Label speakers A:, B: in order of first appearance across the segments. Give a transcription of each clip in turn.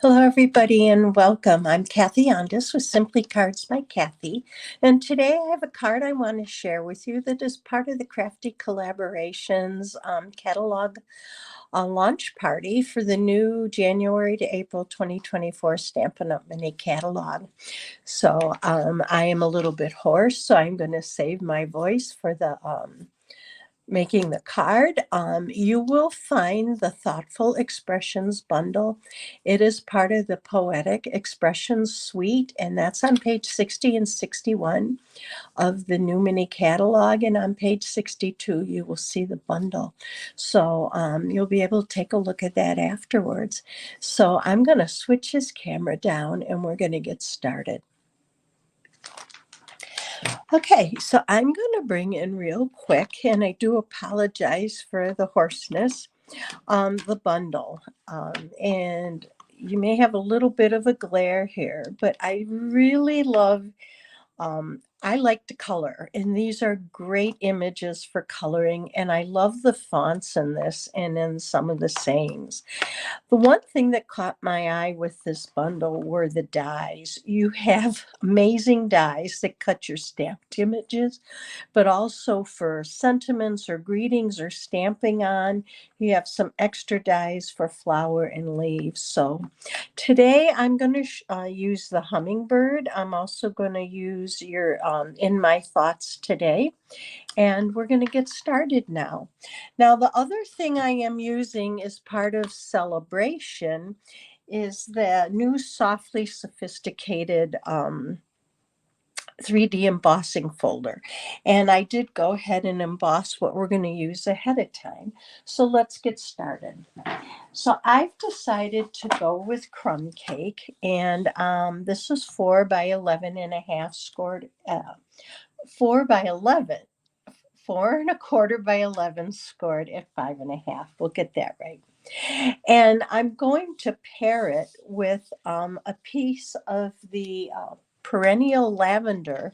A: Hello, everybody, and welcome. I'm Kathi with Simply Cards by Kathi, and today I have a card I want to share with you that is part of the Crafty Collaborations catalog launch party for the new January to April 2024 Stampin' Up! Mini catalog. So I am a little bit hoarse, so I'm going to save my voice for the making the card. You will find the Thoughtful Expressions bundle. It is part of the Poetic Expressions suite, and that's on page 60 and 61 of the new mini catalog. And on page 62, you will see the bundle. So you'll be able to take a look at that afterwards. So I'm going to switch his camera down and we're going to get started. Okay, so I'm going to bring in real quick, and I do apologize for the hoarseness, the bundle. And you may have a little bit of a glare here, but I really love, I like to color, and these are great images for coloring, and I love the fonts in this and in some of the sayings. The one thing that caught my eye with this bundle were the dies. You have amazing dies that cut your stamped images, but also for sentiments or greetings or stamping on. You have some extra dies for flower and leaves. So today I'm going to use the hummingbird. I'm also going to use your In My Thoughts today. And we're going to get started now. Now, the other thing I am using as part of Celebration is the new Softly Sophisticated 3D embossing folder. And I did go ahead and emboss what we're going to use ahead of time. So let's get started. So I've decided to go with crumb cake, and this is 4 by 11 and a half scored, 4 by 11. 4 1/4 by 11 scored at 5 1/2. We'll get that right. And I'm going to pair it with a piece of the Perennial Lavender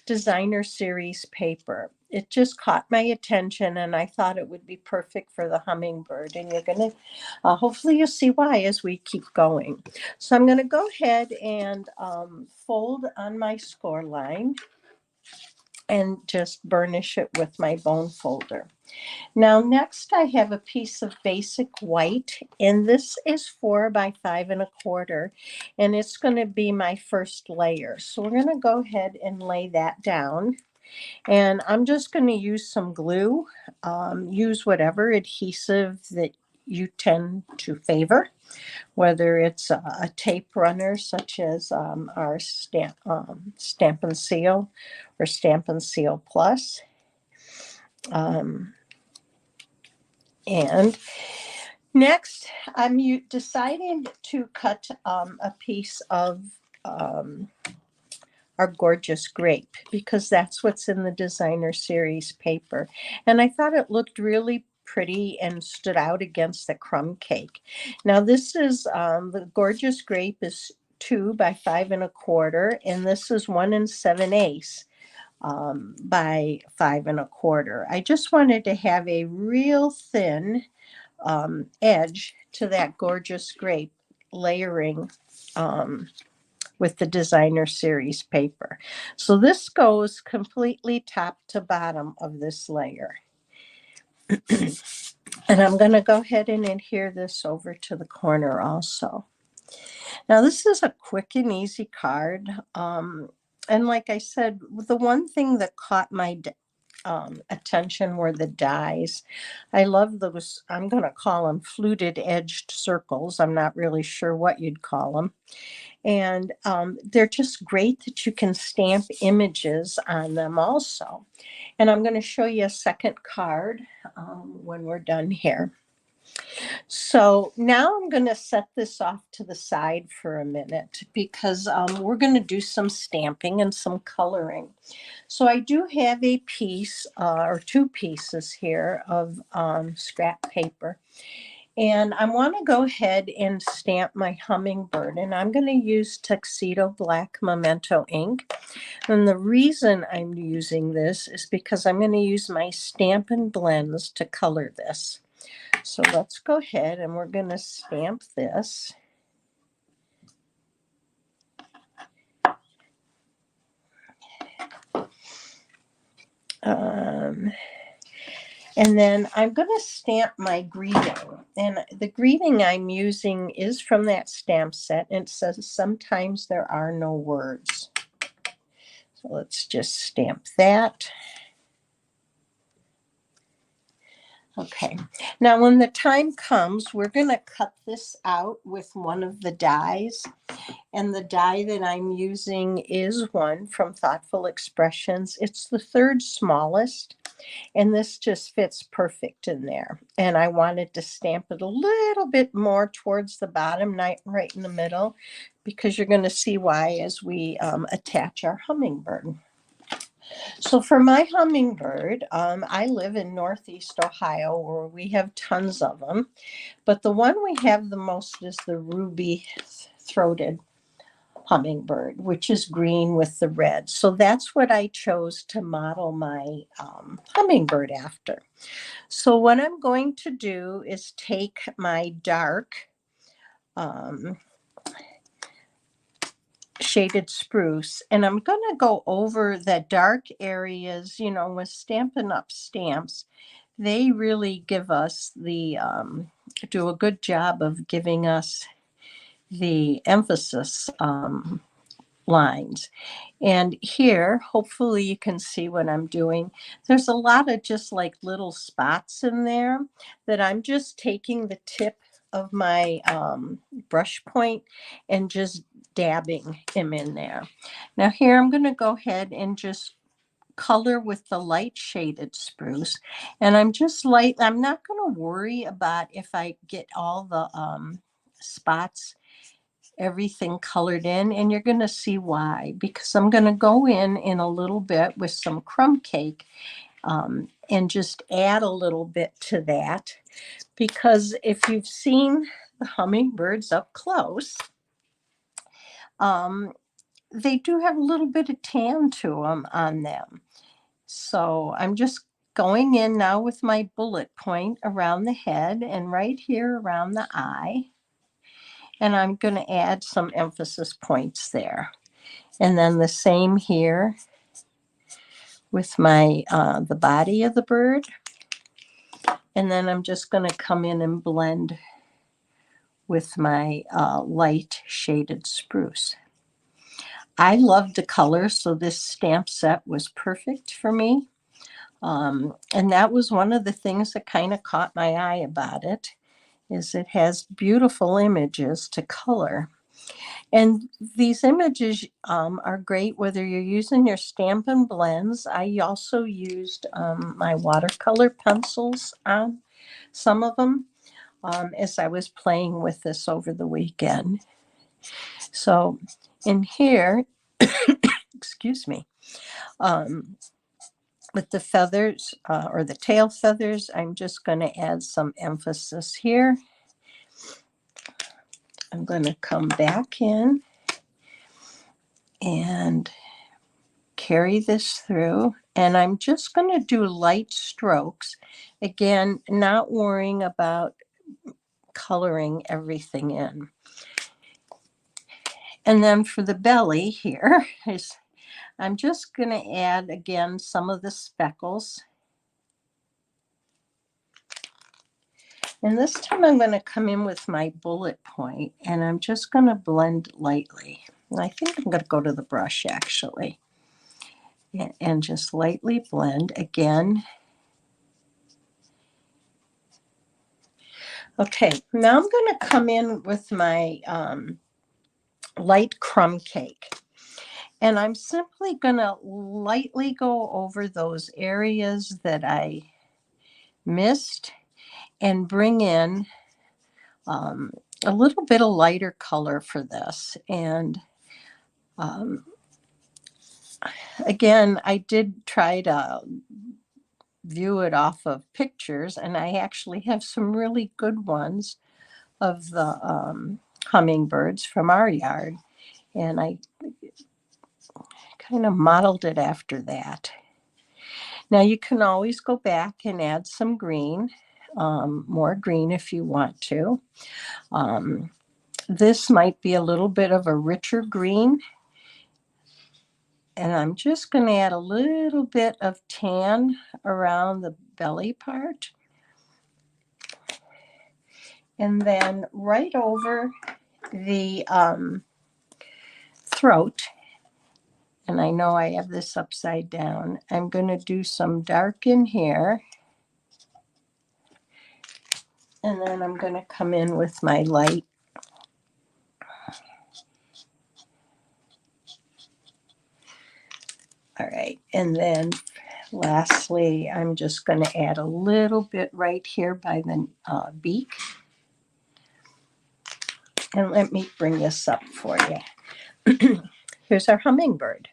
A: Designer Series paper. It just caught my attention, and I thought it would be perfect for the hummingbird. And you're going to, hopefully you'll see why as we keep going. So I'm going to go ahead and fold on my score line and just burnish it with my bone folder. Now next I have a piece of basic white, and this is 4 by 5 1/4, and it's going to be my first layer. So we're going to go ahead and lay that down, and I'm just going to use some glue. Use whatever adhesive that you tend to favor, whether it's a tape runner such as our Stampin' Seal or Stampin' Seal Plus. And next, I'm deciding to cut a piece of our gorgeous grape, because that's what's in the Designer Series paper. And I thought it looked really pretty and stood out against the crumb cake. Now this is, the gorgeous grape is 2 by 5 1/4, and this is 1 7/8 by 5 1/4. I just wanted to have a real thin edge to that gorgeous grape layering with the Designer Series paper. So this goes completely top to bottom of this layer. And I'm going to go ahead and adhere this over to the corner also. Now this is a quick and easy card. And like I said, the one thing that caught my attention were the dies. I love those, I'm going to call them fluted edged circles. I'm not really sure what you'd call them. And they're just great that you can stamp images on them also. And I'm going to show you a second card when we're done here. So now I'm going to set this off to the side for a minute, because we're going to do some stamping and some coloring. So I do have a piece or 2 pieces here of scrap paper. And I want to go ahead and stamp my hummingbird. And I'm going to use Tuxedo Black Memento ink. And the reason I'm using this is because I'm going to use my Stampin' Blends to color this. So let's go ahead and we're going to stamp this. Um, and then I'm going to stamp my greeting. And the greeting I'm using is from that stamp set. And it says, sometimes there are no words. So let's just stamp that. Okay, now when the time comes, we're going to cut this out with one of the dies. And the die that I'm using is one from Thoughtful Expressions. It's the third smallest, and this just fits perfect in there. And I wanted to stamp it a little bit more towards the bottom, not right in the middle, because you're going to see why as we attach our hummingbird. So for my hummingbird, I live in Northeast Ohio where we have tons of them. But the one we have the most is the ruby-throated hummingbird, which is green with the red. So that's what I chose to model my hummingbird after. So what I'm going to do is take my dark shaded spruce, and I'm going to go over the dark areas. You know, with Stampin' Up stamps, they really give us the do a good job of giving us the emphasis lines. And here, hopefully you can see what I'm doing. There's a lot of just like little spots in there that I'm just taking the tip of my brush point and just dabbing him in there. Now here I'm going to go ahead and just color with the light shaded spruce, and I'm not going to worry about if I get all the spots, everything colored in, and you're going to see why, because I'm going to go in a little bit with some crumb cake and just add a little bit to that, because if you've seen the hummingbirds up close, they do have a little bit of tan to them on them. So I'm just going in now with my bullet point around the head and right here around the eye. And I'm going to add some emphasis points there. And then the same here with my the body of the bird. And then I'm just going to come in and blend with my light shaded spruce. I love the color, so this stamp set was perfect for me. And that was one of the things that kind of caught my eye about it, is it has beautiful images to color. And these images are great whether you're using your Stampin' Blends. I also used my watercolor pencils on some of them as I was playing with this over the weekend. So in here, excuse me, with the feathers or the tail feathers, I'm just going to add some emphasis here. I'm going to come back in and carry this through, and I'm just going to do light strokes. Again, not worrying about coloring everything in. And then for the belly here, I'm just going to add again some of the speckles. And this time I'm going to come in with my bullet point, and I'm just going to blend lightly. And I think I'm going to go to the brush actually. And just lightly blend again. Okay, now I'm going to come in with my light crumb cake. And I'm simply going to lightly go over those areas that I missed and bring in a little bit of lighter color for this. And again, I did try to view it off of pictures, and I actually have some really good ones of the hummingbirds from our yard. And I kind of modeled it after that. Now you can always go back and add some green, more green if you want to. This might be a little bit of a richer green. And I'm just going to add a little bit of tan around the belly part. And then right over the throat, and I know I have this upside down, I'm going to do some dark in here. And then I'm going to come in with my light. All right, and then lastly, I'm just going to add a little bit right here by the beak. And let me bring this up for you. Here's our hummingbird.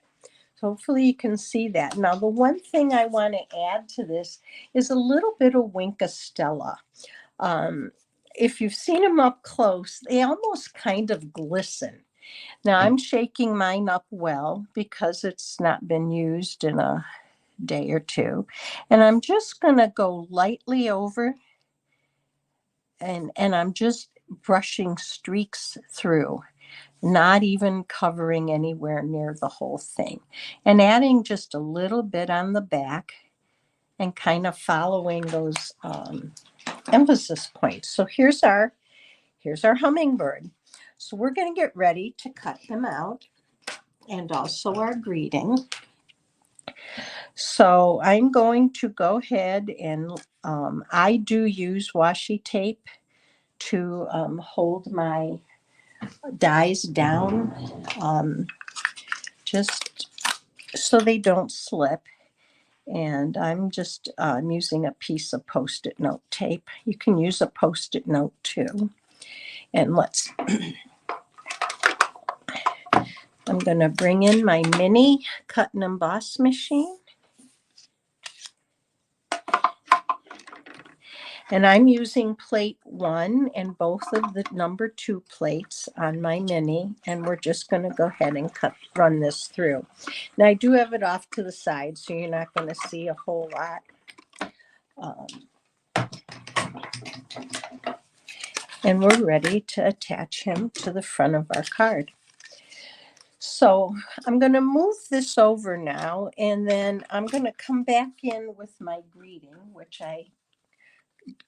A: So hopefully you can see that. Now, the one thing I want to add to this is a little bit of Wink of Stella. If you've seen them up close, they almost kind of glisten. Now, I'm shaking mine up well because it's not been used in a day or two. And I'm just going to go lightly over, and I'm just brushing streaks through, not even covering anywhere near the whole thing, and adding just a little bit on the back and kind of following those emphasis points. So here's our hummingbird. So we're going to get ready to cut him out, and also our greeting. So I'm going to go ahead and I do use washi tape to hold my dies down, just so they don't slip. And I'm just using a piece of Post-it note tape. You can use a Post-it note too. And I'm going to bring in my mini cut and emboss machine. And I'm using plate 1 and both of the number 2 plates on my mini. And we're just going to go ahead and run this through. Now I do have it off to the side, so you're not going to see a whole lot. And we're ready to attach him to the front of our card. So I'm going to move this over now, and then I'm going to come back in with my greeting, which I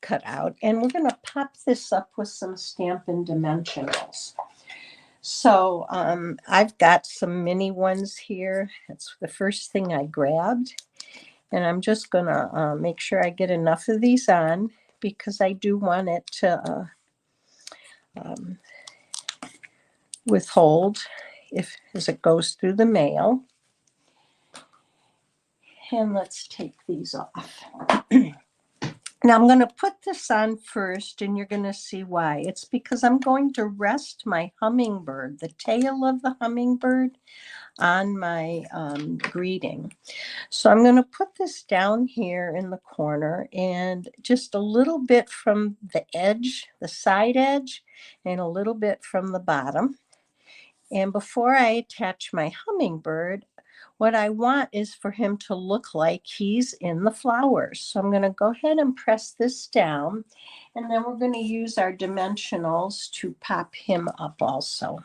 A: cut out, and we're going to pop this up with some Stampin' Dimensionals. So I've got some mini ones here. That's the first thing I grabbed, and I'm just going to make sure I get enough of these on, because I do want it to withhold as it goes through the mail. And let's take these off. Now I'm going to put this on first, and you're going to see why. It's because I'm going to rest my hummingbird, the tail of the hummingbird, on my greeting. So I'm going to put this down here in the corner, and just a little bit from the edge, the side edge, and a little bit from the bottom. And before I attach my hummingbird, what I want is for him to look like he's in the flowers. So I'm going to go ahead and press this down, and then we're going to use our dimensionals to pop him up also.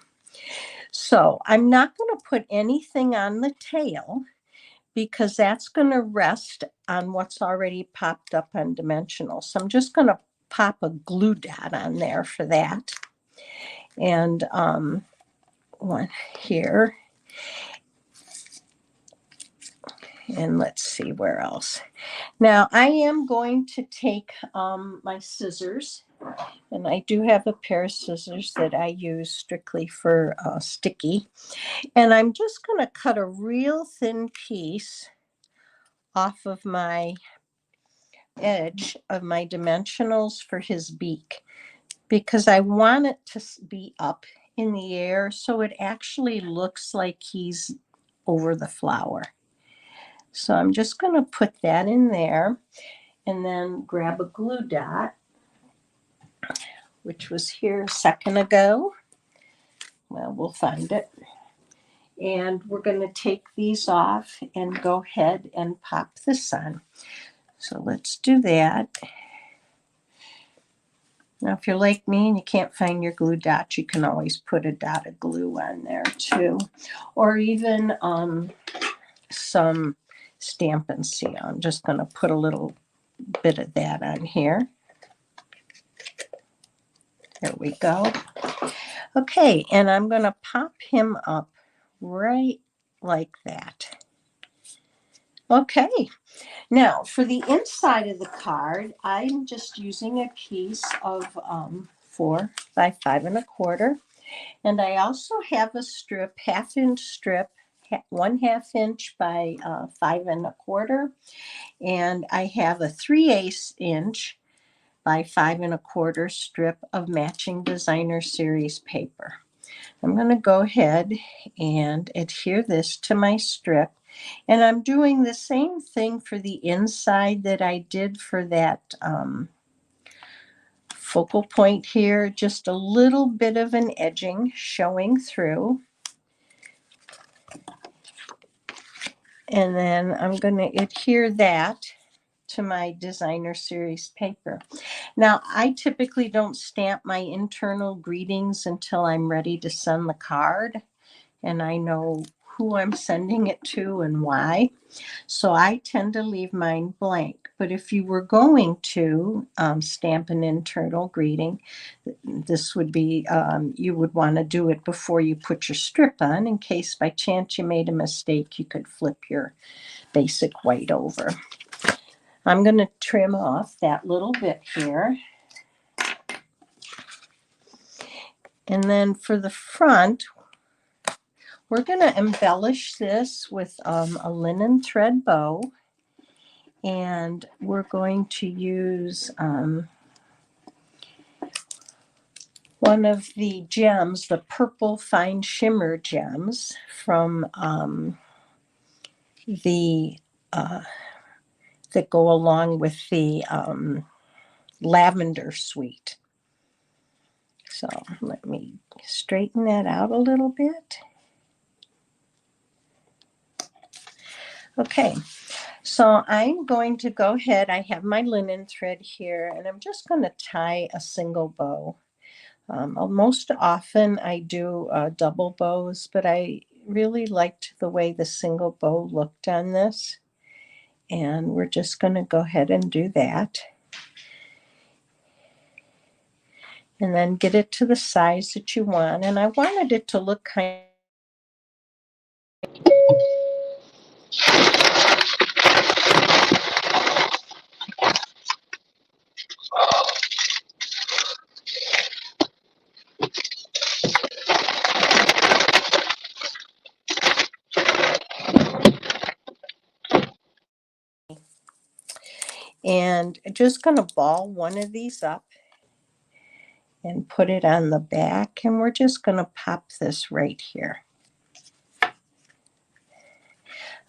A: So I'm not going to put anything on the tail, because that's going to rest on what's already popped up on dimensional. So I'm just going to pop a glue dot on there for that. And one here. And let's see where else. Now I am going to take my scissors, and I do have a pair of scissors that I use strictly for sticky. And I'm just going to cut a real thin piece off of my edge of my dimensionals for his beak, because I want it to be up in the air so it actually looks like he's over the flower. So I'm just going to put that in there, and then grab a glue dot, which was here a second ago. Well, we'll find it. And we're going to take these off and go ahead and pop this on. So let's do that. Now, if you're like me and you can't find your glue dot, you can always put a dot of glue on there too. Or even some Stampin' Seal. I'm just going to put a little bit of that on here. There we go. Okay, and I'm going to pop him up right like that. Okay, now for the inside of the card, I'm just using a piece of 4 by 5 1/4. And I also have a strip, 1/2 inch strip, 1/2 inch by 5 1/4. And I have a 3/8 inch by 5 1/4 strip of matching designer series paper. I'm going to go ahead and adhere this to my strip. And I'm doing the same thing for the inside that I did for that focal point here. Just a little bit of an edging showing through. And then I'm going to adhere that to my designer series paper. Now, I typically don't stamp my internal greetings until I'm ready to send the card and I know who I'm sending it to and why. So I tend to leave mine blank. But if you were going to stamp an internal greeting, this would be, you would want to do it before you put your strip on in case by chance you made a mistake, you could flip your basic white over. I'm going to trim off that little bit here. And then for the front, we're going to embellish this with a linen thread bow. And we're going to use one of the gems, the purple fine shimmer gems from that go along with the lavender suite. So let me straighten that out a little bit. Okay, so I'm going to go ahead. I have my linen thread here, and I'm just going to tie a single bow. Most often I do double bows, but I really liked the way the single bow looked on this. And we're just going to go ahead and do that. And then get it to the size that you want. And I wanted it to look kind of and just going to ball one of these up and put it on the back, and we're just going to pop this right here.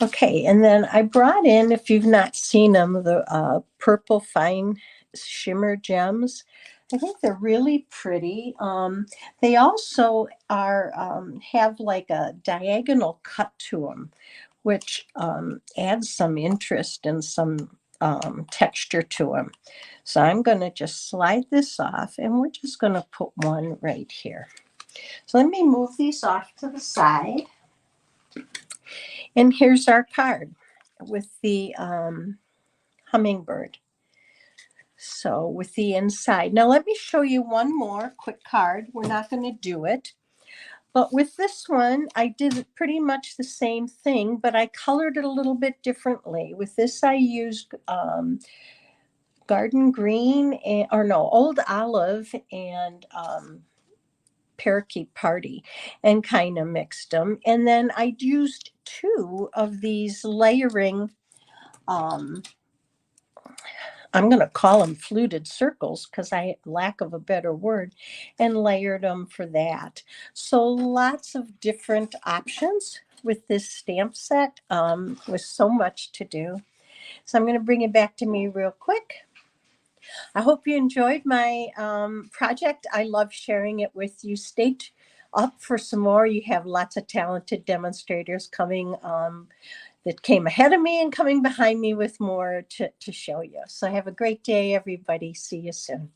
A: Okay, and then I brought in, if you've not seen them, the purple fine shimmer gems. I think they're really pretty. They also are have like a diagonal cut to them, which adds some interest and some texture to them. So I'm going to just slide this off, and we're just going to put one right here. So let me move these off to the side. And here's our card with the hummingbird. So with the inside. Now let me show you one more quick card. We're not going to do it. But with this one, I did pretty much the same thing, but I colored it a little bit differently. With this, I used garden green, old olive and parakeet party, and kind of mixed them. And then I used 2 of these layering, I'm going to call them fluted circles because I lack of a better word, and layered them for that. So lots of different options with this stamp set, with so much to do. So I'm going to bring it back to me real quick. I hope you enjoyed my project. I love sharing it with you. Stay up for some more. You have lots of talented demonstrators coming that came ahead of me and coming behind me with more to show you. So have a great day, everybody. See you soon.